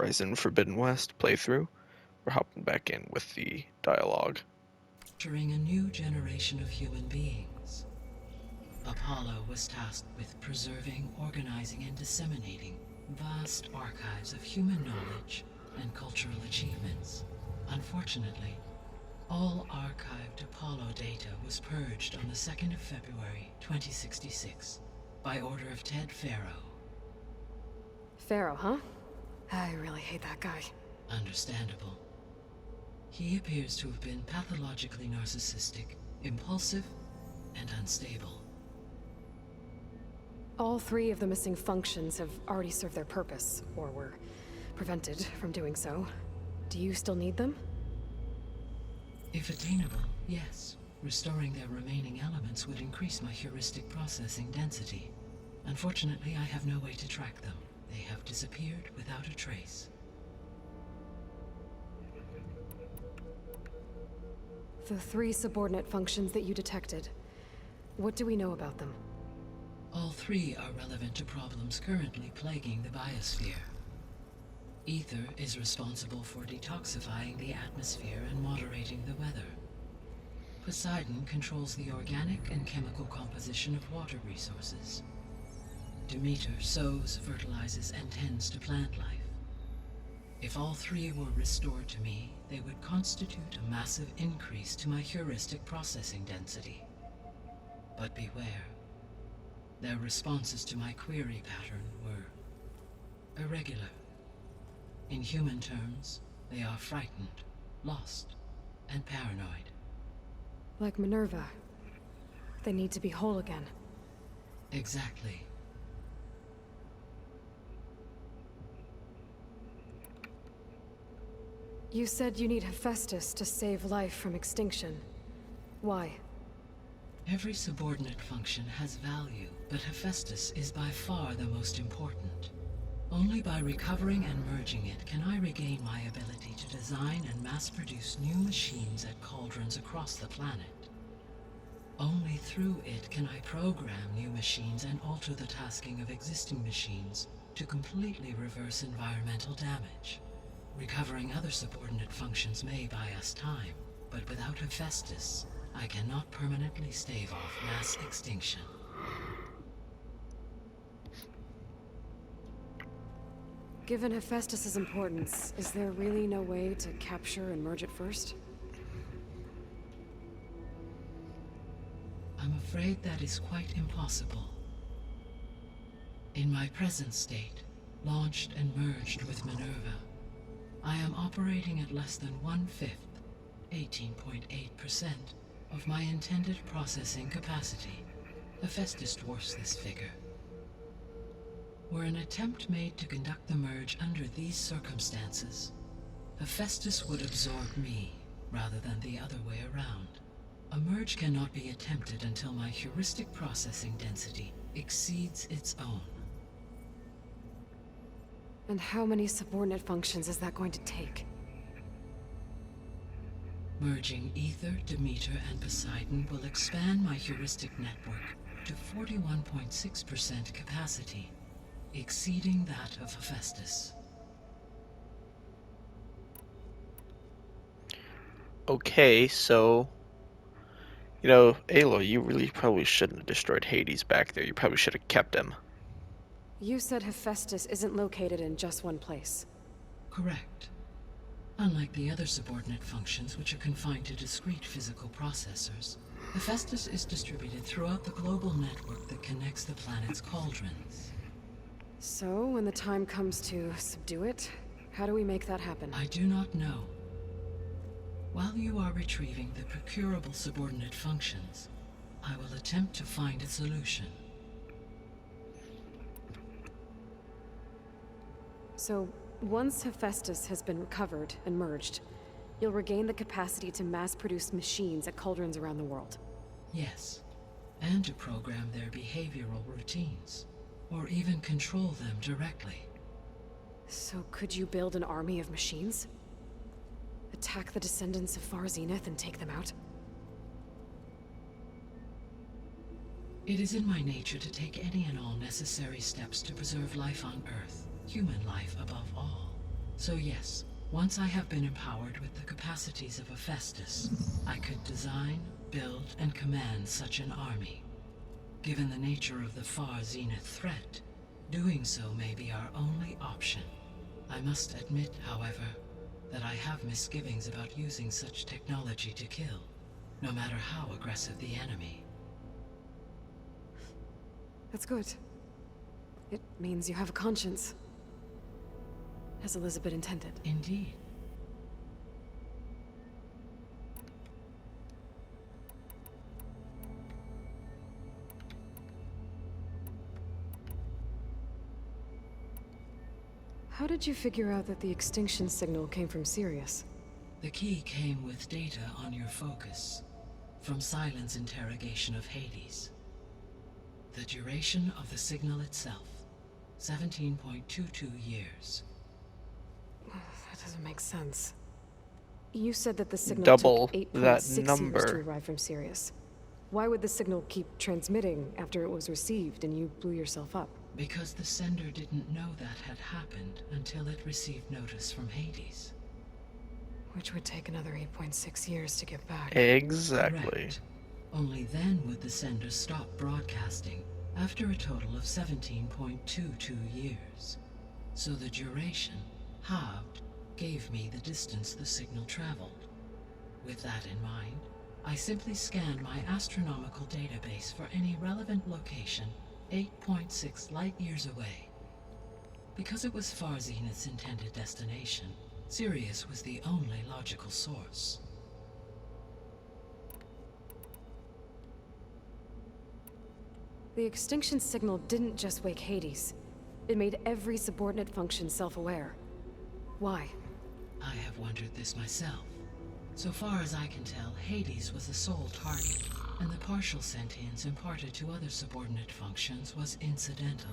Horizon Forbidden West playthrough. We're hopping back in with the dialogue. During a new generation of human beings, Apollo was tasked with preserving, organizing, and disseminating vast archives of human knowledge and cultural achievements. Unfortunately, all archived Apollo data was purged on the 2nd of February, 2066, by order of Ted Faro. Pharaoh, huh? I really hate that guy. Understandable. He appears to have been pathologically narcissistic, impulsive, and unstable. All three of the missing functions have already served their purpose, or were prevented from doing so. Do you still need them? If attainable, yes. Restoring their remaining elements would increase my heuristic processing density. Unfortunately, I have no way to track them. They have disappeared without a trace. The three subordinate functions that you detected. What do we know about them? All three are relevant to problems currently plaguing the biosphere. Ether is responsible for detoxifying the atmosphere and moderating the weather. Poseidon controls the organic and chemical composition of water resources. Demeter sows, fertilizes, and tends to plant life. If all three were restored to me, they would constitute a massive increase to my heuristic processing density. But beware. Their responses to my query pattern were irregular. In human terms, they are frightened, lost, and paranoid. Like Minerva. They need to be whole again. Exactly. You said you need Hephaestus to save life from extinction. Why? Every subordinate function has value, but Hephaestus is by far the most important. Only by recovering and merging it can I regain my ability to design and mass-produce new machines at cauldrons across the planet. Only through it can I program new machines and alter the tasking of existing machines to completely reverse environmental damage. Recovering other subordinate functions may buy us time, but without Hephaestus, I cannot permanently stave off mass extinction. Given Hephaestus's importance, is there really no way to capture and merge it first? I'm afraid that is quite impossible. In my present state, launched and merged with Minerva, I am operating at less than 1/5, 18.8%, of my intended processing capacity. Hephaestus dwarfs this figure. Were an attempt made to conduct the merge under these circumstances, Hephaestus would absorb me, rather than the other way around. A merge cannot be attempted until my heuristic processing density exceeds its own. And how many subordinate functions is that going to take? Merging Ether, Demeter, and Poseidon will expand my heuristic network to 41.6% capacity, exceeding that of Hephaestus. Okay, so... Aloy, you really probably shouldn't have destroyed Hades back there. You probably should have kept him. You said Hephaestus isn't located in just one place. Correct. Unlike the other subordinate functions, which are confined to discrete physical processors, Hephaestus is distributed throughout the global network that connects the planet's cauldrons. So, when the time comes to subdue it, how do we make that happen? I do not know. While you are retrieving the procurable subordinate functions, I will attempt to find a solution. So, once Hephaestus has been recovered and merged, you'll regain the capacity to mass-produce machines at cauldrons around the world. Yes, and to program their behavioral routines, or even control them directly. So could you build an army of machines? Attack the descendants of Far Zenith and take them out? It is in my nature to take any and all necessary steps to preserve life on Earth, human life above all. So yes, once I have been empowered with the capacities of Hephaestus, I could design, build, and command such an army. Given the nature of the far zenith threat, doing so may be our only option. I must admit, however, that I have misgivings about using such technology to kill, no matter how aggressive the enemy. That's good. It means you have a conscience. As Elizabeth intended. Indeed. How did you figure out that the extinction signal came from Sirius? The key came with data on your focus, from Silent's interrogation of Hades. The duration of the signal itself, 17.22 years. That doesn't make sense. You said that the signal Double took that 8.6 years number. to arrive from Sirius. Why would the signal keep transmitting after it was received and you blew yourself up? Because the sender didn't know that had happened until it received notice from Hades. Which would take another 8.6 years to get back. Exactly. Correct. Only then would the sender stop broadcasting, after a total of 17.22 years. So the duration, halved, gave me the distance the signal traveled. With that in mind, I simply scanned my astronomical database for any relevant location 8.6 light-years away. Because it was Far Zenith's intended destination, Sirius was the only logical source. The extinction signal didn't just wake Hades. It made every subordinate function self-aware. Why? I have wondered this myself. So far as I can tell, Hades was the sole target, and the partial sentience imparted to other subordinate functions was incidental.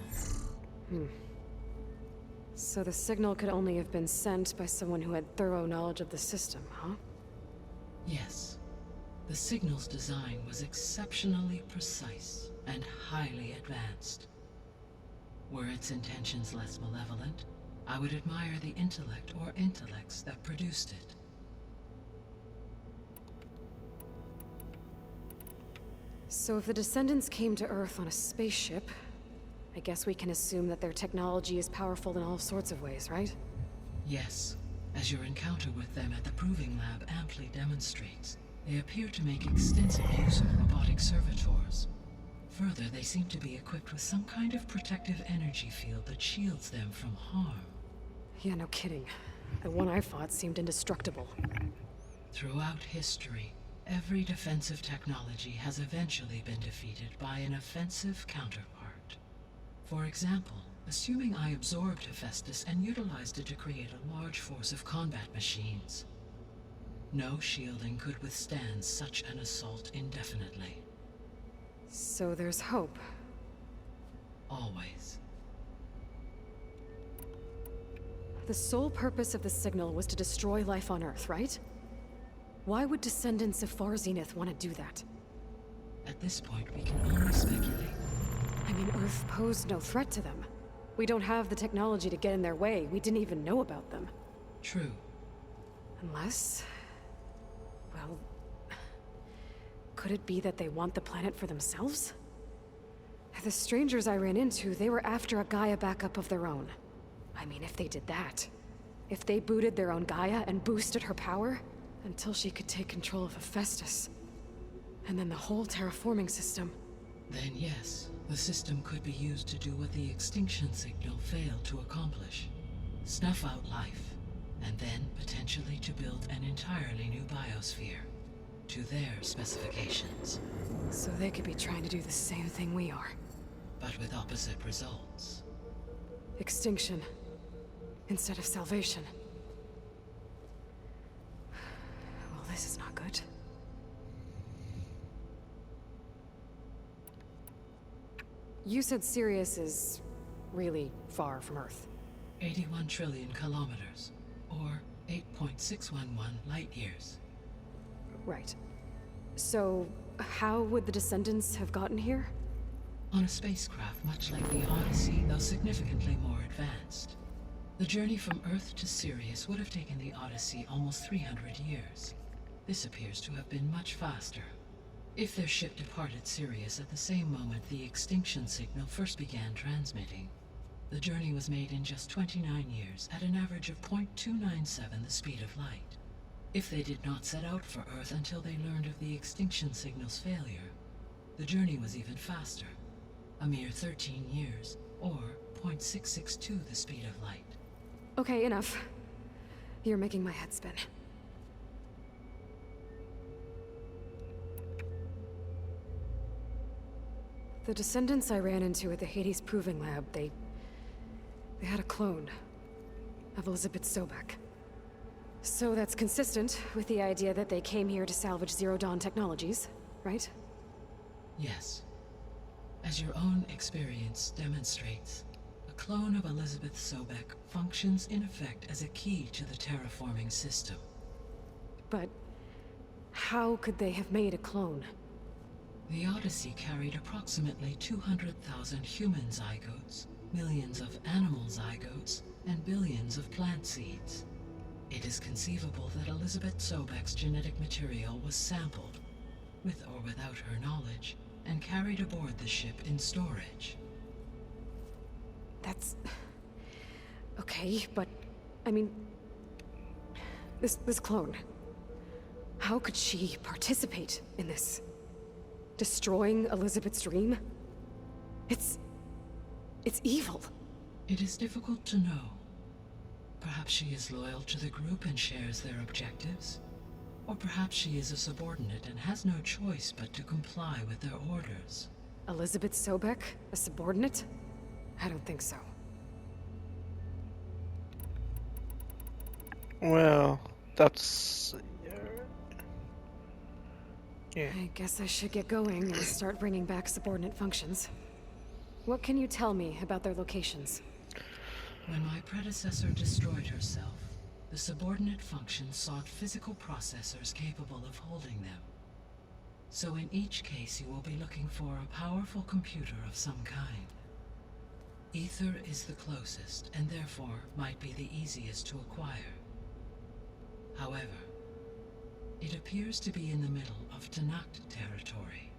So the signal could only have been sent by someone who had thorough knowledge of the system, huh? Yes. The signal's design was exceptionally precise and highly advanced. Were its intentions less malevolent, I would admire the intellect or intellects that produced it. So if the Descendants came to Earth on a spaceship, I guess we can assume that their technology is powerful in all sorts of ways, right? Yes, as your encounter with them at the Proving Lab amply demonstrates, they appear to make extensive use of robotic servitors. Further, they seem to be equipped with some kind of protective energy field that shields them from harm. Yeah, no kidding. The one I fought seemed indestructible. Throughout history, every defensive technology has eventually been defeated by an offensive counterpart. For example, assuming I absorbed Hephaestus and utilized it to create a large force of combat machines. No shielding could withstand such an assault indefinitely. So there's hope. Always. The sole purpose of the signal was to destroy life on Earth, right? Why would descendants of Far Zenith want to do that? At this point, we can only speculate. I mean, Earth posed no threat to them. We don't have the technology to get in their way. We didn't even know about them. True. Unless... well... could it be that they want the planet for themselves? The strangers I ran into, they were after a Gaia backup of their own. I mean, if they did that... if they booted their own Gaia and boosted her power... until she could take control of Hephaestus. And then the whole terraforming system. Then yes, the system could be used to do what the extinction signal failed to accomplish. Snuff out life, and then potentially to build an entirely new biosphere. To their specifications. So they could be trying to do the same thing we are. But with opposite results. Extinction. Instead of salvation. Well, this is not good. You said Sirius is really far from Earth. 81 trillion kilometers, or 8.611 light-years. Right. So, how would the Descendants have gotten here? On a spacecraft much like the Odyssey, though significantly more advanced. The journey from Earth to Sirius would have taken the Odyssey almost 300 years. This appears to have been much faster. If their ship departed Sirius at the same moment the extinction signal first began transmitting, the journey was made in just 29 years at an average of 0.297 the speed of light. If they did not set out for Earth until they learned of the extinction signal's failure, the journey was even faster, a mere 13 years, or 0.662 the speed of light. Okay, enough. You're making my head spin. The descendants I ran into at the Hades Proving Lab, they had a clone of Elizabeth Sobek. So that's consistent with the idea that they came here to salvage Zero Dawn technologies, right? Yes. As your own experience demonstrates, a clone of Elizabeth Sobek functions in effect as a key to the terraforming system. But how could they have made a clone? The Odyssey carried approximately 200,000 human zygotes, millions of animal zygotes, and billions of plant seeds. It is conceivable that Elizabeth Sobek's genetic material was sampled, with or without her knowledge, and carried aboard the ship in storage. That's... okay, but... I mean... This clone... How could she participate in this? Destroying Elizabeth's dream? It's evil. It is difficult to know. Perhaps she is loyal to the group and shares their objectives. Or perhaps she is a subordinate and has no choice but to comply with their orders. Elizabeth Sobek? A subordinate? I don't think so. Well, that's... yeah. I guess I should get going and start bringing back subordinate functions. What can you tell me about their locations? When my predecessor destroyed herself, the subordinate functions sought physical processors capable of holding them. So in each case you will be looking for a powerful computer of some kind. Ether is the closest, and therefore might be the easiest to acquire. However, it appears to be in the middle of Tenakth territory.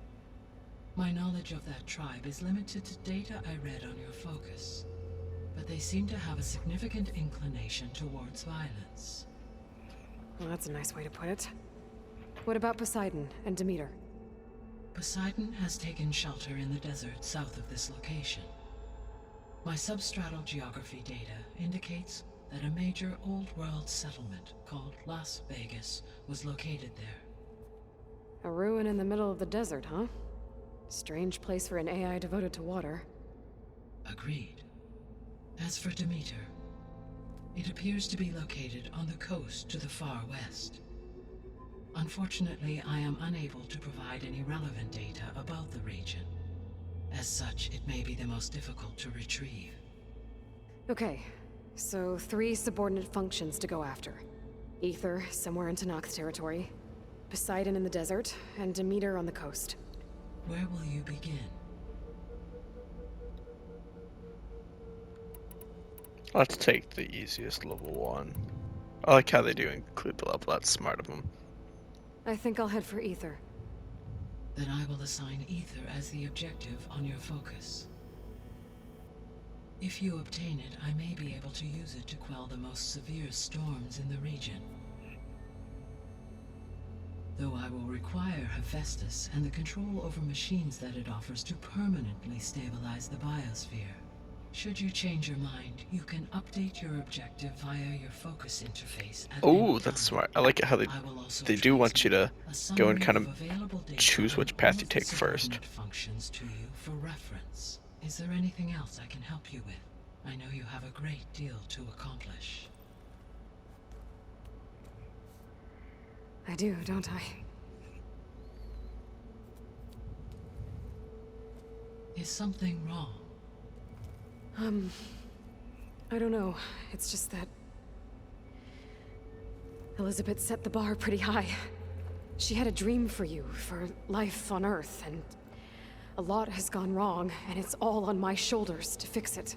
My knowledge of that tribe is limited to data I read on your focus, but they seem to have a significant inclination towards violence. Well, that's a nice way to put it. What about Poseidon and Demeter? Poseidon has taken shelter in the desert south of this location. My substratal geography data indicates that a major old-world settlement called Las Vegas was located there. A ruin in the middle of the desert, huh? Strange place for an AI devoted to water. Agreed. As for Demeter, it appears to be located on the coast to the far west. Unfortunately, I am unable to provide any relevant data about the region. As such, it may be the most difficult to retrieve. Okay, so 3 subordinate functions to go after. Ether, somewhere in Tenakth territory. Poseidon in the desert, and Demeter on the coast. Where will you begin? Let's take the easiest level 1. I like how they do include the level. That's smart of them. I think I'll head for Ether. Then I will assign Ether as the objective on your focus. If you obtain it, I may be able to use it to quell the most severe storms in the region. Though I will require Hephaestus and the control over machines that it offers to permanently stabilize the biosphere. Should you change your mind, you can update your objective via your focus interface at any Oh, that's time. smart. I like it how I will also they do want you to transmit a go and summary kind of available data choose on which path all you of the take first. subordinate functions to you for reference. Is there anything else I can help you with? I know you have a great deal to accomplish. I do, don't I? Is something wrong? I don't know. It's just that... Elizabeth set the bar pretty high. She had a dream for you, for life on Earth, and... a lot has gone wrong, and it's all on my shoulders to fix it.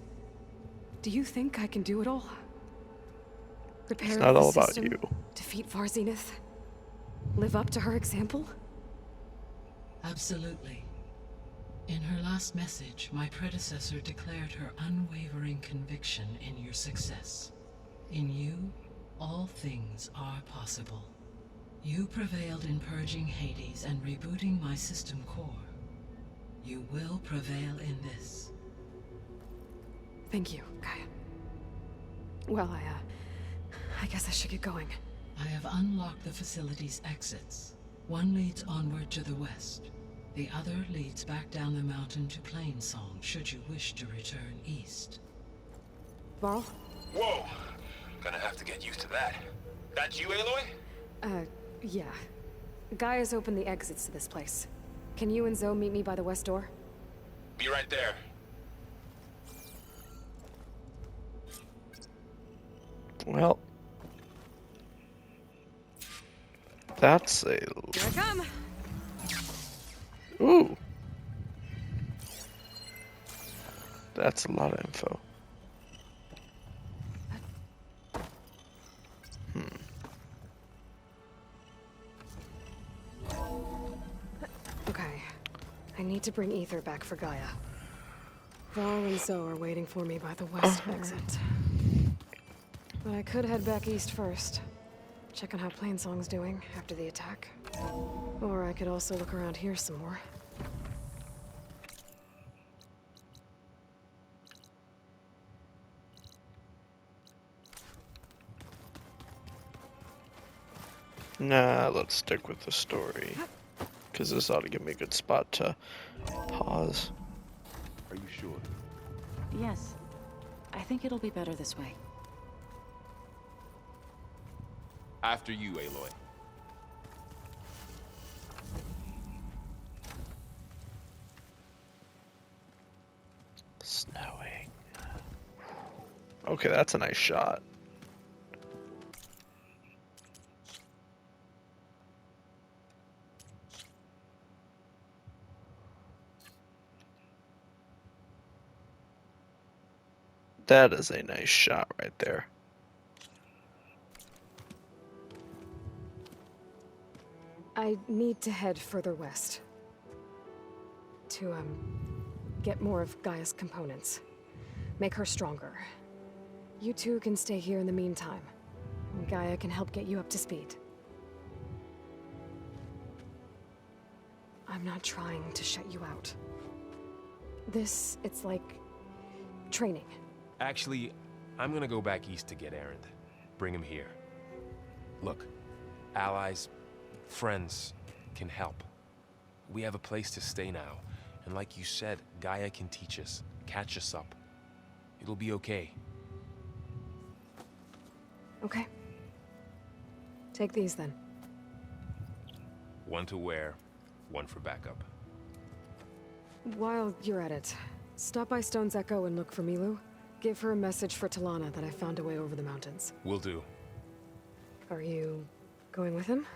Do you think I can do it all? Repair not the all about system, you. defeat Varzinith, live up to her example? Absolutely. In her last message, my predecessor declared her unwavering conviction in your success. In you, all things are possible. You prevailed in purging Hades and rebooting my system core. You will prevail in this. Thank you, Gaia. Well, I guess I should get going. I have unlocked the facility's exits. One leads onward to the west. The other leads back down the mountain to Plainsong, should you wish to return east. Varl? Whoa! Gonna have to get used to that. That's you, Aloy? Yeah. Gaia's opened the exits to this place. Can you and Zoe meet me by the west door? Be right there. Well, that's a... Here I come! Ooh! That's a lot of info. Okay. I need to bring Ether back for Gaia. Varl and Zoe are waiting for me by the west exit. But I could head back east first. Check on how Plainsong's doing after the attack. Or I could also look around here some more. Nah, let's stick with the story. Because this ought to give me a good spot to pause. Are you sure? Yes. I think it'll be better this way. After you, Aloy. Snowing. Okay, that's a nice shot. That is a nice shot right there. I need to head further west. To, get more of Gaia's components. Make her stronger. You two can stay here in the meantime. And Gaia can help get you up to speed. I'm not trying to shut you out. It's like... training. Actually, I'm gonna go back east to get Erend. Bring him here. Look, allies, friends can help. We have a place to stay now, and like you said, Gaia can teach us, catch us up. It'll be okay. Okay. Take these then. One to wear, one for backup. While you're at it, stop by Stone's Echo and look for Milu. Give her a message for Talana that I found a way over the mountains. Will do. Are you going with him?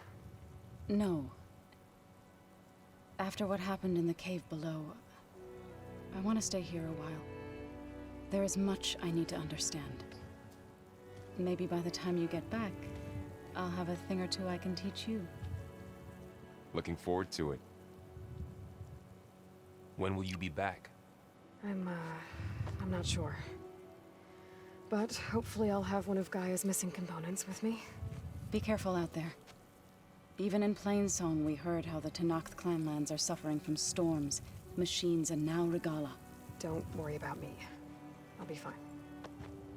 No. After what happened in the cave below, I want to stay here a while. There is much I need to understand. Maybe by the time you get back, I'll have a thing or two I can teach you. Looking forward to it. When will you be back? I'm not sure. But hopefully I'll have one of Gaia's missing components with me. Be careful out there. Even in Plainsong, we heard how the Tenakth clanlands are suffering from storms, machines, and now Regalla. Don't worry about me. I'll be fine.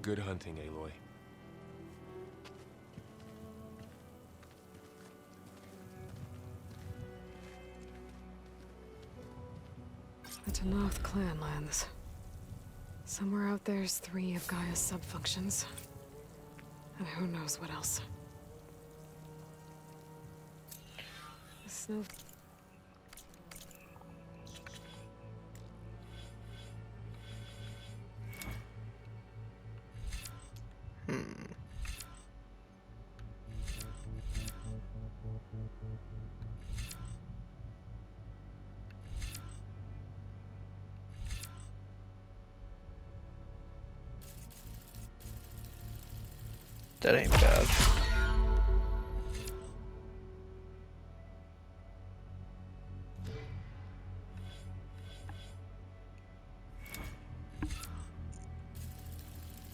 Good hunting, Aloy. The Tenakth clanlands. Somewhere out there's 3 of Gaia's sub-functions. And who knows what else. The snow... That ain't bad.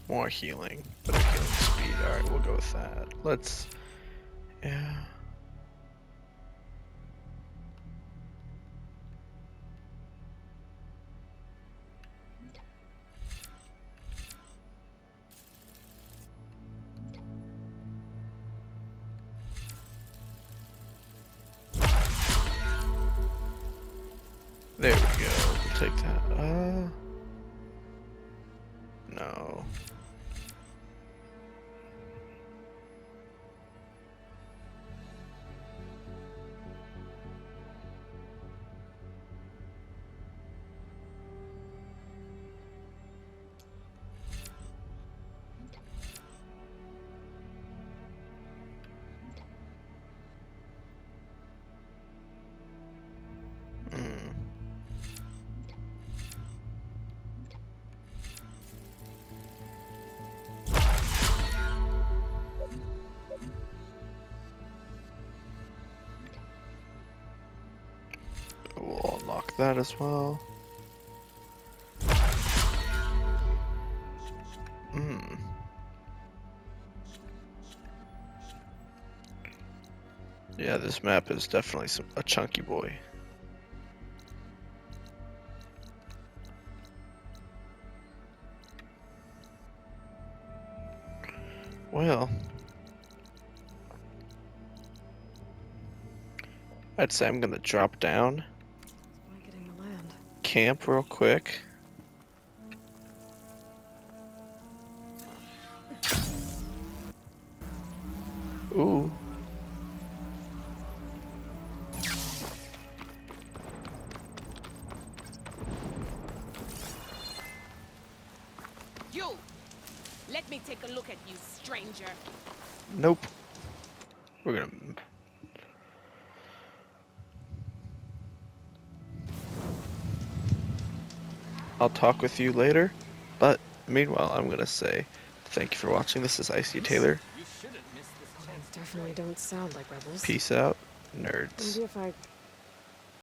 More healing, better healing speed. Alright, we'll go with that. Let's... yeah. There we go. We'll take that. No. We'll unlock that as well. Yeah, this map is definitely a chunky boy. Well, I'd say I'm gonna drop down, Blanketing the land. camp real quick. Ooh. You! Let me take a look at you, stranger. Nope. We're gonna... I'll talk with you later, but meanwhile I'm gonna say thank you for watching. This is Icy Taylor. They definitely don't sound like rebels. Peace out, nerds. Maybe if I